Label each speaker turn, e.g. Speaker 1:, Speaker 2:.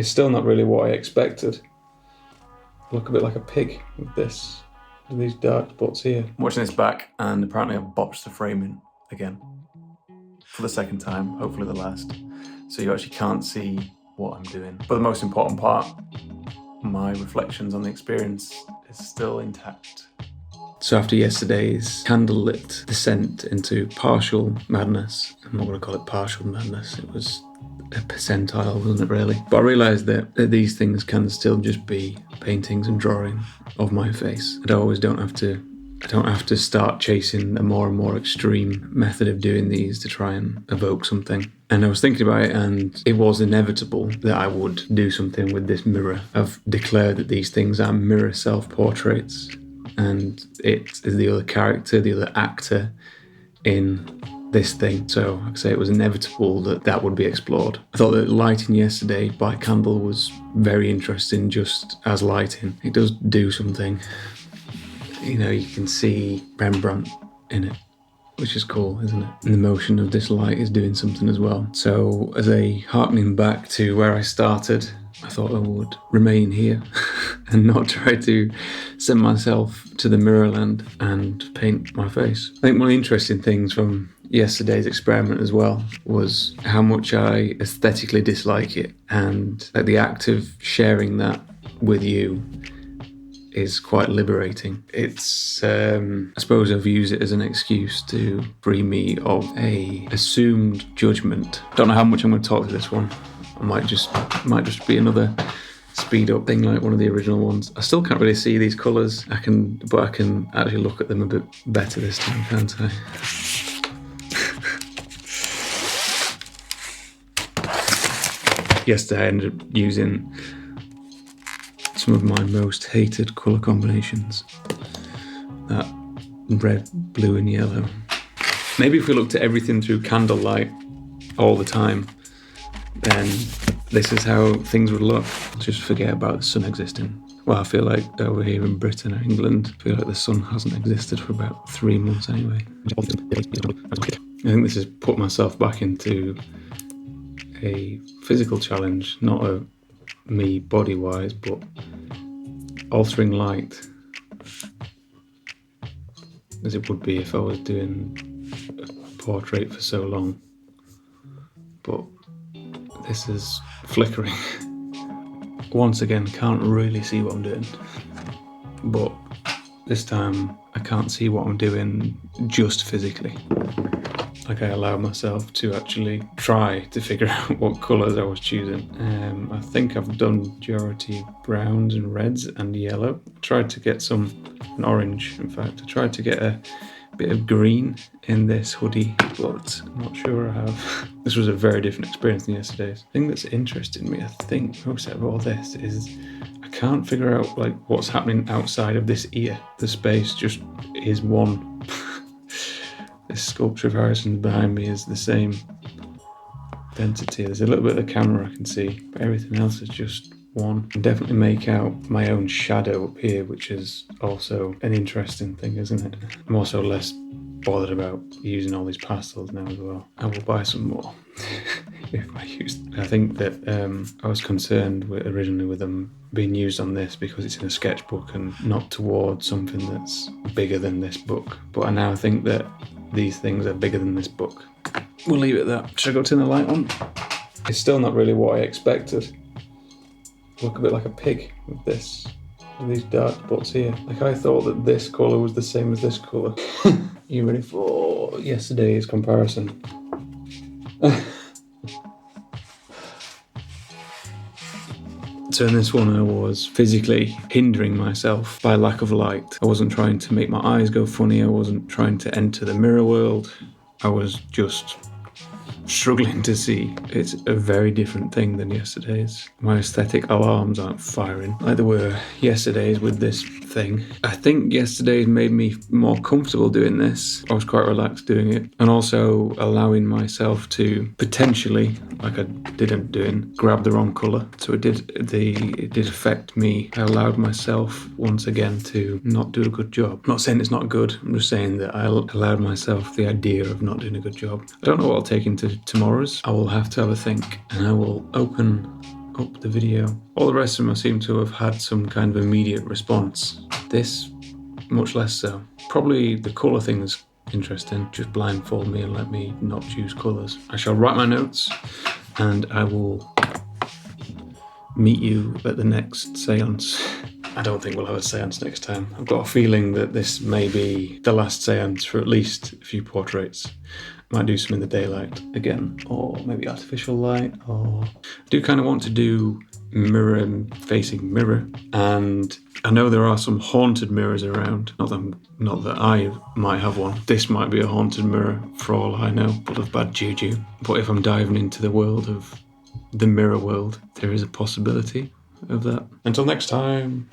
Speaker 1: It's still not really what I expected. I look a bit like a pig with these dark spots here. I'm watching this back, and apparently I've botched the framing again. For the second time, hopefully the last. So you actually can't see what I'm doing. But the most important part, my reflections on the experience, is still intact. So after yesterday's candlelit descent into partial madness, I'm not going to call it partial madness, it was a percentile, wasn't it really? But I realised that these things can still just be paintings and drawing of my face. I don't have to start chasing a more and more extreme method of doing these to try and evoke something. And I was thinking about it, and it was inevitable that I would do something with this mirror. I've declared that these things are mirror self-portraits, and it is the other character, the other actor in this thing. So like I say, it was inevitable that would be explored. I thought that lighting yesterday by candle was very interesting just as lighting. It does do something. You know, you can see Rembrandt in it, which is cool, isn't it? And the motion of this light is doing something as well. So as a harkening back to where I started, I thought I would remain here and not try to send myself to the Mirrorland and paint my face. I think one of the interesting things from yesterday's experiment as well was how much I aesthetically dislike it, and like the act of sharing that with you is quite liberating. It's, I suppose I've used it as an excuse to free me of a assumed judgment. Don't know how much I'm going to talk to this one. I might just be another speed up thing like one of the original ones. I still can't really see these colours. But I can actually look at them a bit better this time, can't I? Yesterday I ended up using some of my most hated colour combinations. That red, blue and yellow. Maybe if we looked at everything through candlelight all the time, then this is how things would look. Just forget about the sun existing. Well, I feel like over here in Britain or England, I feel like the sun hasn't existed for about 3 months anyway. I think this has put myself back into a physical challenge, not a me body-wise, but altering light as it would be if I was doing a portrait for so long. But this is flickering. Once again, can't really see what I'm doing, but this time I can't see what I'm doing just physically. Like I allowed myself to actually try to figure out what colours I was choosing. I think I've done majority browns and reds and yellow. I tried to get an orange, in fact. I tried to get a bit of green in this hoodie, but I'm not sure I have. This was a very different experience than yesterday's. The thing that's interesting me, I think, most out of all this is I can't figure out like what's happening outside of this ear. The space just is one. This sculpture of Harrison's behind me is the same density. There's a little bit of the camera I can see, but everything else is just one. I can definitely make out my own shadow up here, which is also an interesting thing, isn't it? I'm also less bothered about using all these pastels now as well. I will buy some more if I use them. I think that I was concerned originally with them being used on this because it's in a sketchbook and not towards something that's bigger than this book. But I now think that these things are bigger than this book. We'll leave it at that. Should I go turn the light on? It's still not really what I expected. I look a bit like a pig with these dark spots here. Like I thought that this colour was the same as this colour. You ready for yesterday's comparison? So in this one I was physically hindering myself by lack of light. I wasn't trying to make my eyes go funny, I wasn't trying to enter the mirror world. I was just struggling to see. It's a very different thing than yesterday's. My aesthetic alarms aren't firing like they were yesterday's with this thing. I think yesterday's made me more comfortable doing this. I was quite relaxed doing it, and also allowing myself to potentially, like I didn't doing, grab the wrong colour. So it did affect me. I allowed myself once again to not do a good job. I'm not saying it's not good, I'm just saying that I allowed myself the idea of not doing a good job. I don't know what I'll take into tomorrow's. I will have to have a think, and I will open up the video. All the rest of them seem to have had some kind of immediate response. This, much less so. Probably the colour thing is interesting. Just blindfold me and let me not choose colours. I shall write my notes and I will meet you at the next seance. I don't think we'll have a seance next time. I've got a feeling that this may be the last seance for at least a few portraits. Might do some in the daylight again, or maybe artificial light, or I do kind of want to do mirror facing mirror, and I know there are some haunted mirrors around. Not that I might have one. This might be a haunted mirror for all I know, full of bad juju. But if I'm diving into the world of the mirror world, there is a possibility of that. Until next time.